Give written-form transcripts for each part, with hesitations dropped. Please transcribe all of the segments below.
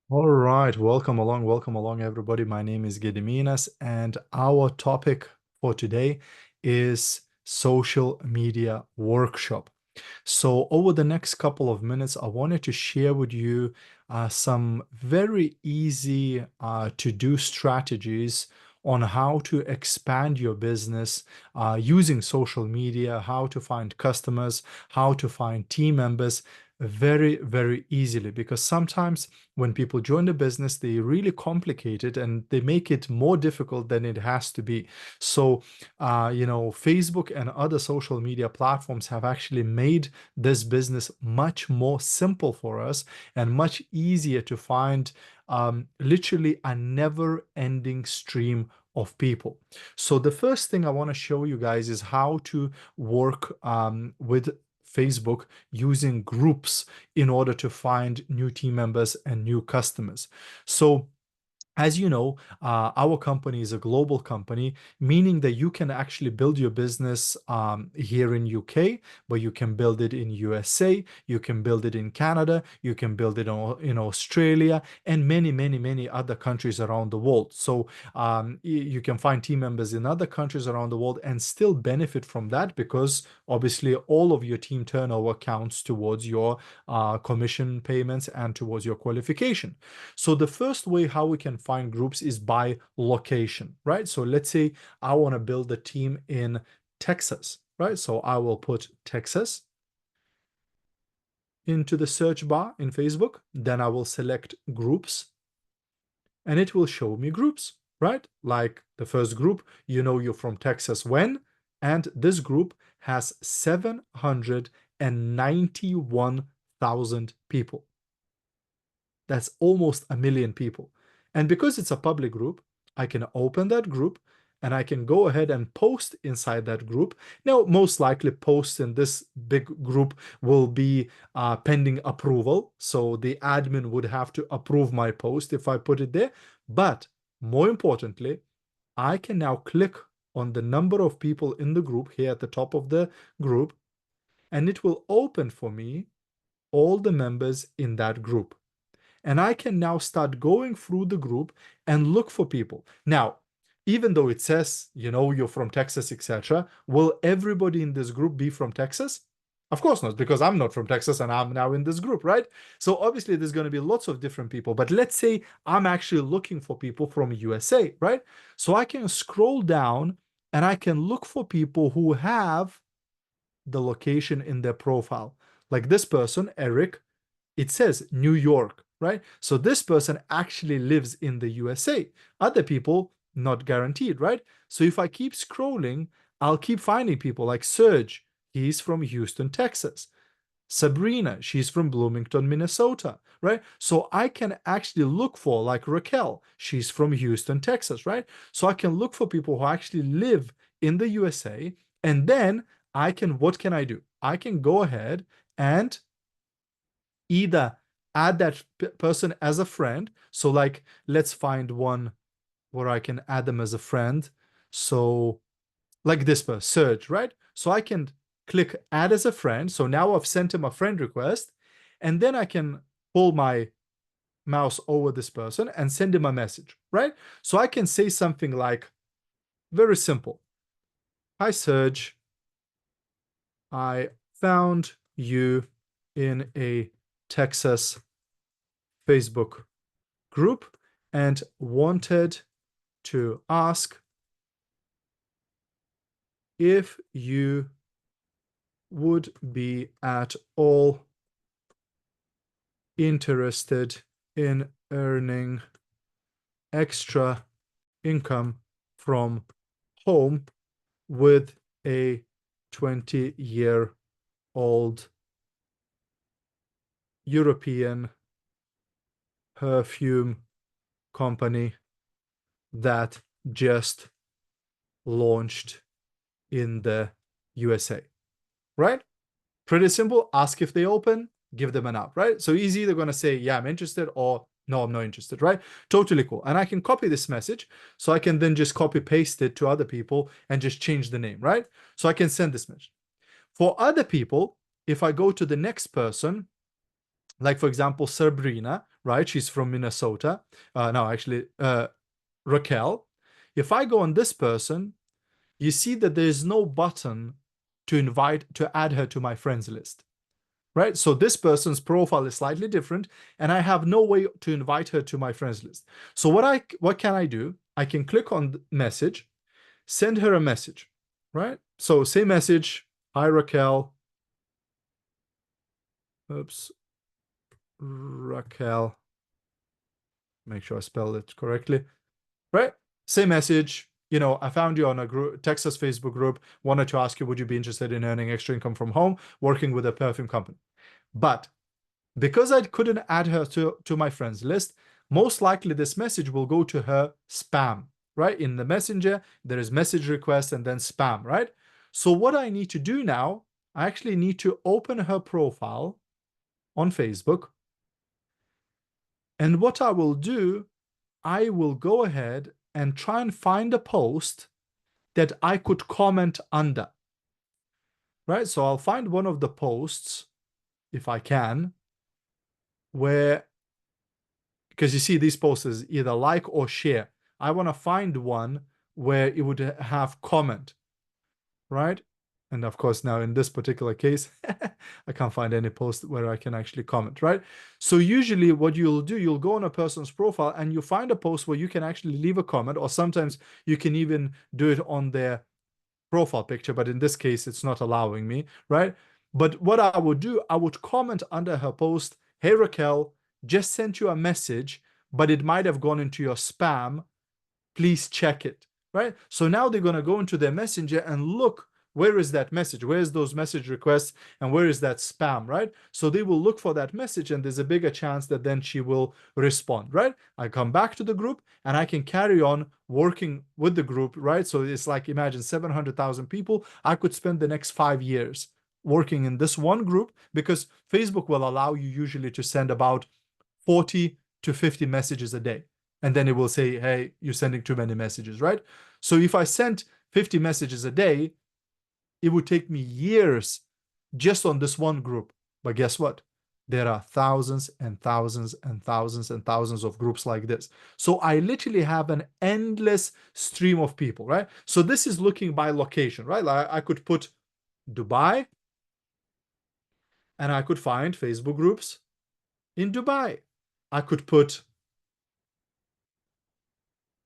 All right, welcome along, everybody. My name is Gediminas, and our topic for today is social media workshop. So, over the next couple of minutes, I wanted to share with you some very easy to-do strategies on how to expand your business using social media, how to find customers, how to find team members very, very easily. Because sometimes when people join the business, they really complicate it and they make it more difficult than it has to be. So, Facebook and other social media platforms have actually made this business much more simple for us and much easier to find literally a never-ending stream of people. So the first thing I want to show you guys is how to work with Facebook using groups in order to find new team members and new customers. So as you know, our company is a global company, meaning that you can actually build your business here in UK, but you can build it in USA, you can build it in Canada, you can build it in Australia, and many, many, many other countries around the world. So you can find team members in other countries around the world and still benefit from that because obviously all of your team turnover counts towards your commission payments and towards your qualification. So the first way how we can find groups is by location, right? So let's say I want to build a team in Texas, right? So I will put Texas into the search bar in Facebook. Then I will select groups and it will show me groups, right? Like the first group, you know you're from Texas when, and this group has 791,000 people. That's almost a million people. And because it's a public group, I can open that group and I can go ahead and post inside that group. Now, most likely posts in this big group will be pending approval. So the admin would have to approve my post if I put it there. But more importantly, I can now click on the number of people in the group here at the top of the group, and it will open for me all the members in that group. And I can now start going through the group and look for people. Now, even though it says, you're from Texas, etc., will everybody in this group be from Texas? Of course not, because I'm not from Texas and I'm now in this group, right? So obviously there's going to be lots of different people. But let's say I'm actually looking for people from USA, right? So I can scroll down and I can look for people who have the location in their profile. Like this person, Eric, it says New York, right? So this person actually lives in the USA. Other people, not guaranteed, right? So if I keep scrolling, I'll keep finding people like Serge. He's from Houston, Texas. Sabrina, she's from Bloomington, Minnesota, right? So I can actually look for like Raquel, she's from Houston, Texas, right? So I can look for people who actually live in the USA, and then what can I do? I can go ahead and either add that person as a friend. So like, let's find one where I can add them as a friend. So like this person, Serge, right? So I can click add as a friend. So now I've sent him a friend request, and then I can pull my mouse over this person and send him a message, right? So I can say something like, very simple. Hi, Serge. I found you in a Texas Facebook group and wanted to ask if you would be at all interested in earning extra income from home with a 20-year-old European perfume company that just launched in the USA, right? Pretty simple. Ask if they open, give them an app, right? So he's either going to say, yeah, I'm interested, or no, I'm not interested, right? Totally cool. And I can copy this message. So I can then just copy paste it to other people and just change the name, right? So I can send this message. For other people, if I go to the next person, like for example, Sabrina, right? She's from Minnesota. No, actually, Raquel. If I go on this person, you see that there's no button to add her to my friends list, right? So this person's profile is slightly different, and I have no way to invite her to my friends list. So what can I do? I can click on the message, send her a message, right? So say message, hi Raquel. Oops, Raquel. Make sure I spelled it correctly, right? Say message. You know, I found you on a group, Texas Facebook group. Wanted to ask you, would you be interested in earning extra income from home, working with a perfume company? But because I couldn't add her to my friends list, most likely this message will go to her spam, right? In the messenger, there is message request and then spam, right? So what I need to do now, I actually need to open her profile on Facebook. And what I will do, I will go ahead and try and find a post that I could comment under, right? So I'll find one of the posts, if I can, where, because you see these posts is either like or share. I want to find one where it would have comment, right? And of course, now in this particular case, I can't find any post where I can actually comment, right? So usually what you'll do, you'll go on a person's profile and you find a post where you can actually leave a comment, or sometimes you can even do it on their profile picture, but in this case, it's not allowing me, right? But what I would do, I would comment under her post, hey Raquel, just sent you a message, but it might have gone into your spam. Please check it, right? So now they're going to go into their messenger and look, where is that message? Where's those message requests? And where is that spam, right? So they will look for that message, and there's a bigger chance that then she will respond, right? I come back to the group and I can carry on working with the group, right? So it's like, imagine 700,000 people. I could spend the next 5 years working in this one group, because Facebook will allow you usually to send about 40 to 50 messages a day. And then it will say, hey, you're sending too many messages, right? So if I sent 50 messages a day, it would take me years just on this one group. But guess what? There are thousands and thousands and thousands and thousands of groups like this. So I literally have an endless stream of people, right? So this is looking by location, right? Like I could put Dubai and I could find Facebook groups in Dubai. I could put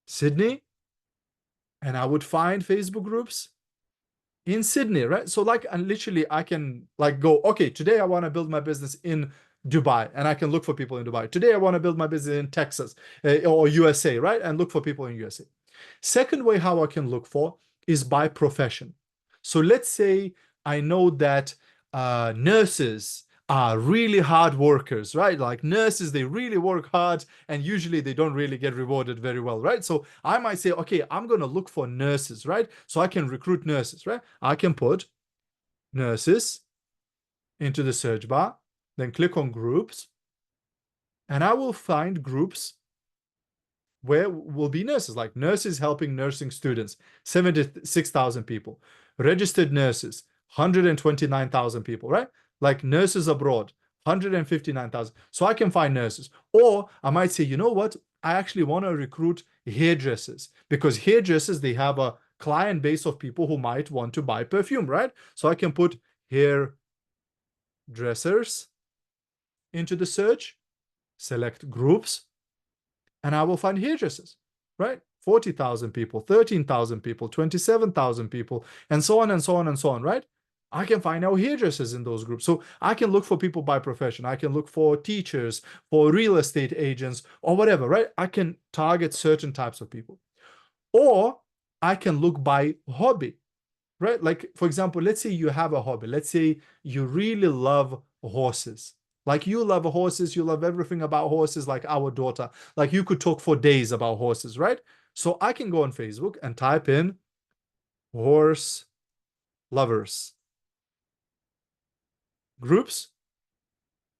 Sydney and I would find Facebook groups in Sydney, right? So like, and literally I can like go, okay, today I want to build my business in Dubai, and I can look for people in Dubai. Today I want to build my business in Texas or USA, right? And look for people in USA. Second way how I can look for is by profession. So let's say I know that nurses are really hard workers, right? Like nurses, they really work hard and usually they don't really get rewarded very well, right? So I might say, okay, I'm going to look for nurses, right? So I can recruit nurses, right? I can put nurses into the search bar, then click on groups, and I will find groups where will be nurses, like nurses helping nursing students, 76,000 people. Registered nurses, 129,000 people, right? Like nurses abroad, 159,000. So I can find nurses. Or I might say, you know what? I actually want to recruit hairdressers, because hairdressers, they have a client base of people who might want to buy perfume, right? So I can put hairdressers into the search, select groups, and I will find hairdressers, right? 40,000 people, 13,000 people, 27,000 people, and so on and so on and so on, right? I can find out hairdressers in those groups. So I can look for people by profession. I can look for teachers, for real estate agents, or whatever, right? I can target certain types of people. Or I can look by hobby, right? Like, for example, let's say you have a hobby. Let's say you really love horses. Like you love horses, you love everything about horses, like our daughter. Like you could talk for days about horses, right? So I can go on Facebook and type in horse lovers groups,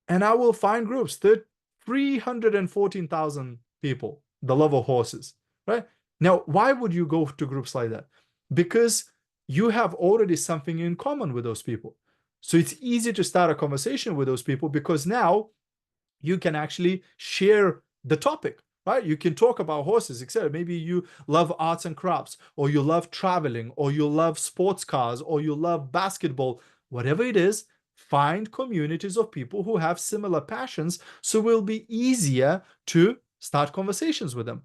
and I will find groups, 314,000 people, the love of horses, right? Now, why would you go to groups like that? Because you have already something in common with those people. So it's easy to start a conversation with those people, because now you can actually share the topic, right? You can talk about horses, etc. Maybe you love arts and crafts, or you love traveling, or you love sports cars, or you love basketball, whatever it is. Find communities of people who have similar passions, so it will be easier to start conversations with them.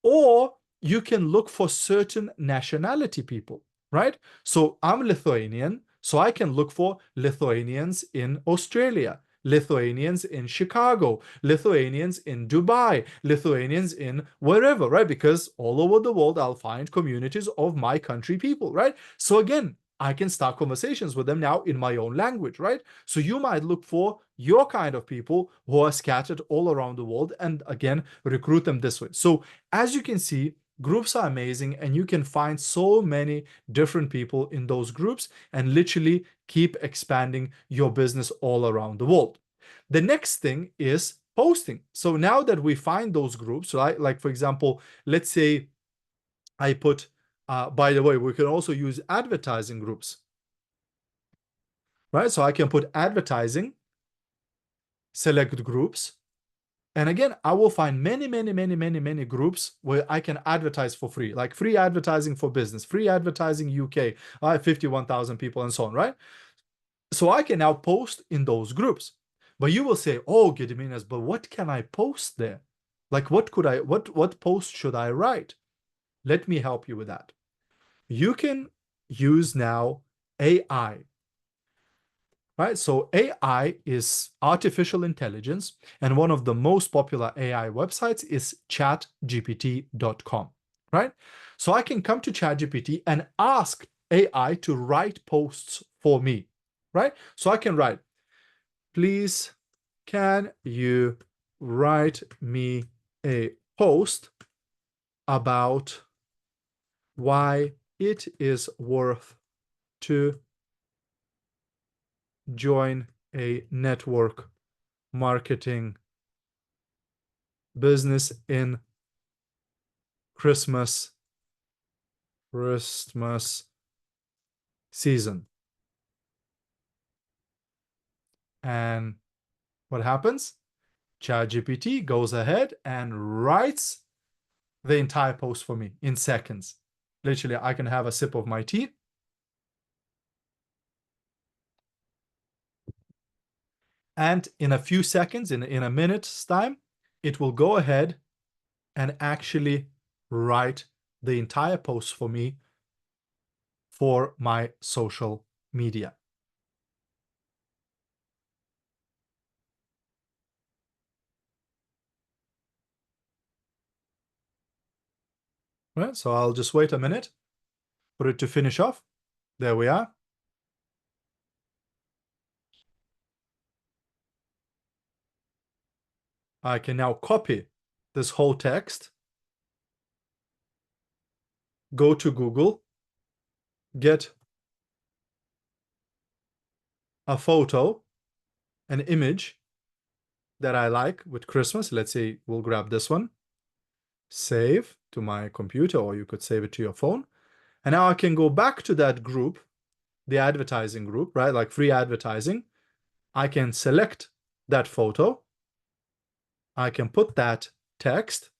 Or you can look for certain nationality people, right? So I'm Lithuanian, so I can look for Lithuanians in Australia, Lithuanians in Chicago, Lithuanians in Dubai, Lithuanians in wherever, right? Because all over the world, I'll find communities of my country people, right? So again, I can start conversations with them now in my own language, right? So you might look for your kind of people who are scattered all around the world and again, recruit them this way. So as you can see, groups are amazing and you can find so many different people in those groups and literally keep expanding your business all around the world. The next thing is posting. So now that we find those groups, right? Like for example, let's say I put, by the way, we can also use advertising groups, right? So I can put advertising, select groups, and again, I will find many groups where I can advertise for free, like free advertising for business, free advertising UK, I have 51,000 people and so on, right? So I can now post in those groups. But you will say, oh, Gediminas, but what can I post there? Like what post should I write? Let me help you with that. You can use now AI, right? So AI is artificial intelligence, and one of the most popular AI websites is chatgpt.com, right? So I can come to ChatGPT and ask AI to write posts for me, right? So I can write, please, can you write me a post about why it is worth to join a network marketing business in Christmas season. And what happens? ChatGPT goes ahead and writes the entire post for me in seconds. Literally, I can have a sip of my tea. And in a few seconds, in a minute's time, it will go ahead and actually write the entire post for me for my social media. Right, so I'll just wait a minute for it to finish off. There we are. I can now copy this whole text, go to Google, get a photo, an image that I like with Christmas. Let's say we'll grab this one, save to my computer, or you could save it to your phone. And now I can go back to that group, the advertising group, right? Like free advertising. I can select that photo. I can put that text,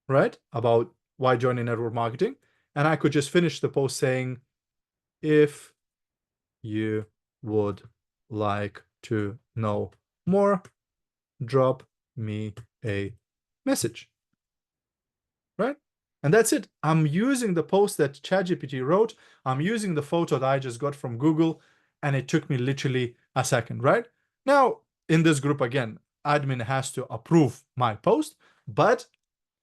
right? About why joining network marketing. And I could just finish the post saying, if you would like to know more, drop me a message, right? And that's it. I'm using the post that ChatGPT wrote. I'm using the photo that I just got from Google, and it took me literally a second, right? Now, in this group, again, admin has to approve my post, but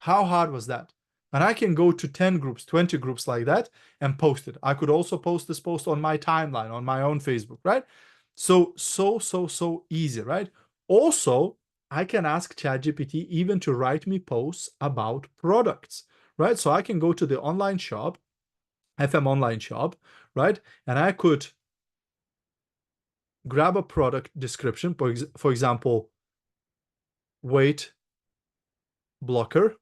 how hard was that? And I can go to 10 groups, 20 groups like that and post it. I could also post this post on my timeline, on my own Facebook, right? So easy, right? Also, I can ask ChatGPT even to write me posts about products, right? So I can go to the online shop, FM online shop, right? And I could grab a product description, for example, weight blocker,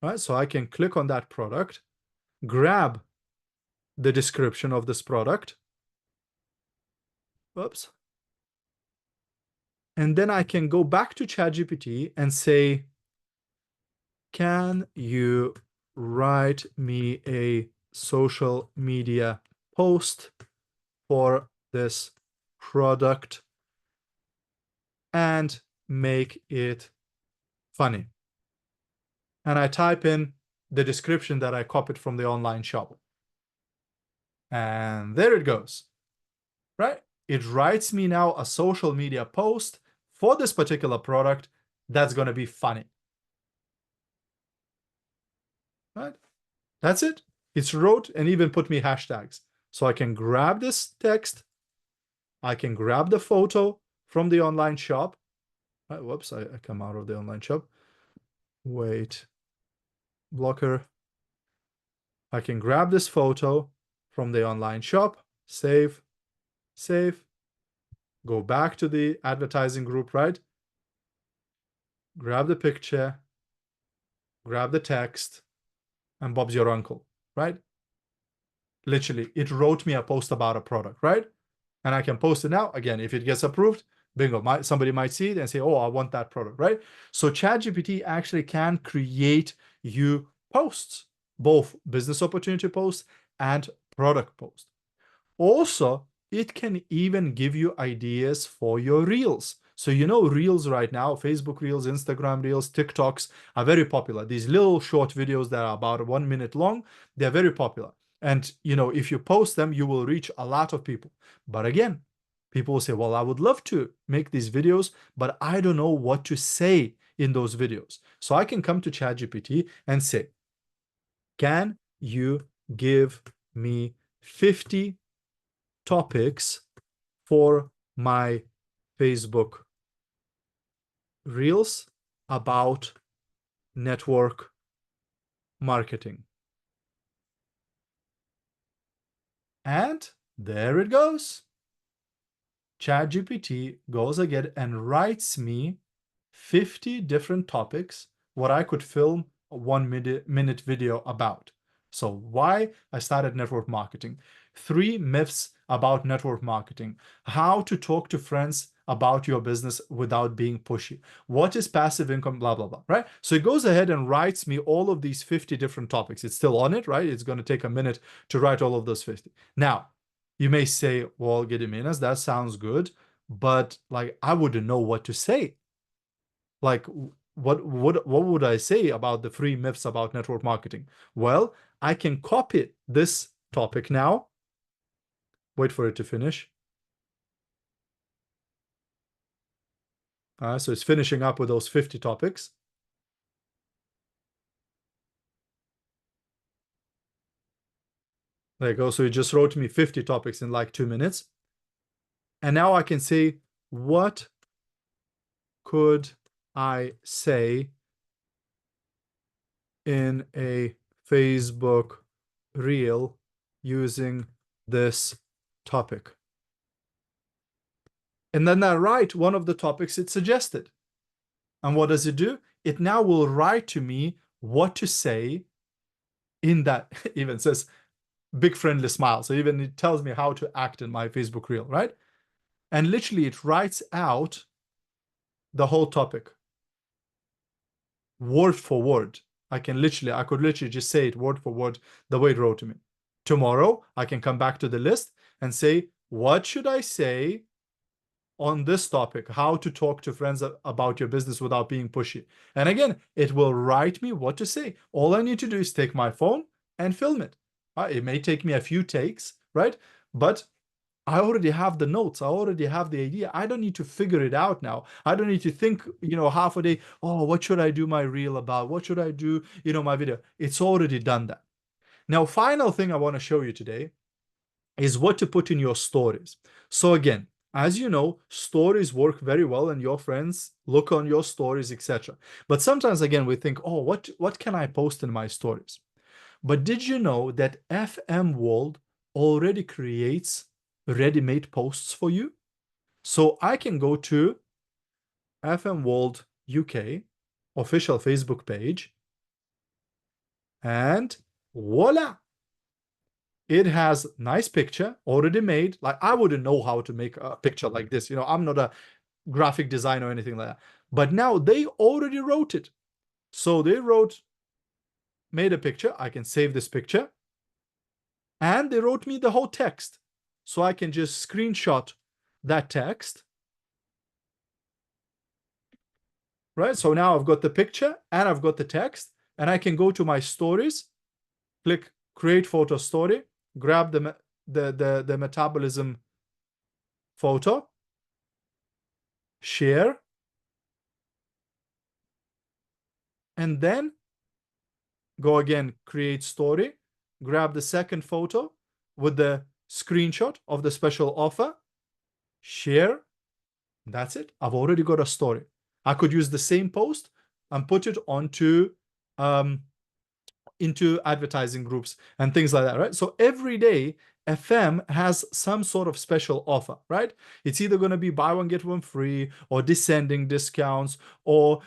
right? So I can click on that product, grab the description of this product. Oops. And then I can go back to ChatGPT and say, can you write me a social media post for this product and make it funny? And I type in the description that I copied from the online shop. And there it goes, right? It writes me now a social media post for this particular product that's going to be funny, right? That's it. It's wrote and even put me hashtags. So I can grab this text, I can grab the photo from the online shop. Whoops, I come out of the online shop. Wait, blocker. I can grab this photo from the online shop, save, go back to the advertising group, right? Grab the picture, grab the text, and Bob's your uncle, right? Literally, it wrote me a post about a product, right? And I can post it now. Again, if it gets approved, bingo, somebody might see it and say, oh, I want that product, right? So ChatGPT actually can create you posts, both business opportunity posts and product posts. Also, it can even give you ideas for your reels. So reels right now, Facebook reels, Instagram reels, TikToks are very popular. These little short videos that are about 1 minute long, they're very popular. And if you post them, you will reach a lot of people. But again, people will say, well, I would love to make these videos, but I don't know what to say in those videos. So I can come to ChatGPT and say, can you give me 50 topics for my Facebook reels about network marketing? And there it goes. ChatGPT goes again and writes me 50 different topics what I could film a 1 minute video about. So why I started network marketing, 3 myths about network marketing, how to talk to friends about your business without being pushy, what is passive income, blah, blah, blah, right? So it goes ahead and writes me all of these 50 different topics. It's still on it, right? It's going to take a minute to write all of those 50. Now, you may say, well, Gediminas, that sounds good, but like I wouldn't know what to say. Like what would I say about the 3 myths about network marketing? Well, I can copy this topic now. Wait for it to finish. So it's finishing up with those 50 topics. There you go. So it just wrote me 50 topics in like 2 minutes. And now I can say, what could I say in a Facebook reel using this topic? And then I write one of the topics it suggested. And what does it do? It now will write to me what to say in that. Even says big friendly smile. So even it tells me how to act in my Facebook reel, right? And literally it writes out the whole topic word for word. I could literally just say it word for word the way it wrote to me. Tomorrow, I can come back to the list and say, what should I say on this topic? How to talk to friends about your business without being pushy. And again, it will write me what to say. All I need to do is take my phone and film it. It may take me a few takes, right? But I already have the notes. I already have the idea. I don't need to figure it out now. I don't need to think, half a day, oh, what should I do my reel about? What should I do, my video? It's already done that. Now, final thing I want to show you today is what to put in your stories. So again, as you know, stories work very well and your friends look on your stories, etc. But sometimes, again, we think, oh, what can I post in my stories? But did you know that FM World already creates ready-made posts for you? So I can go to FM World UK official Facebook page and voila, it has nice picture already made. Like I wouldn't know how to make a picture like this. I'm not a graphic design or anything like that. But now they already wrote it. So they made a picture. I can save this picture. And they wrote me the whole text. So I can just screenshot that text. Right? So now I've got the picture and I've got the text, and I can go to my stories, click create photo story, grab the metabolism photo, share, and then go again, create story, grab the second photo with the screenshot of the special offer, share. That's it. I've already got a story. I could use the same post and put it onto into advertising groups and things like that, right? So every day FM has some sort of special offer, right? It's either going to be buy one get one free, or descending discounts, or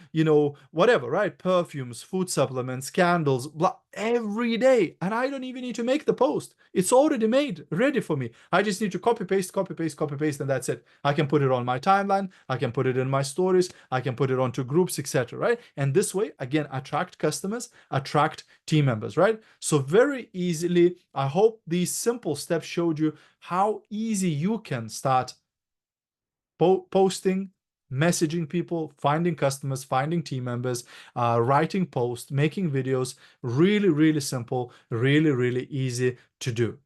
whatever, right? Perfumes, food supplements, candles, blah, every day. And I don't even need to make the post. It's already made, ready for me. I just need to copy paste, and that's it. I can put it on my timeline, I can put it in my stories, I can put it onto groups, etc., right? And this way, again, attract customers, attract team members, right? So very easily, I hope these simple steps showed you how easy you can start posting, messaging people, finding customers, finding team members, writing posts, making videos. Really, really simple, really, really easy to do.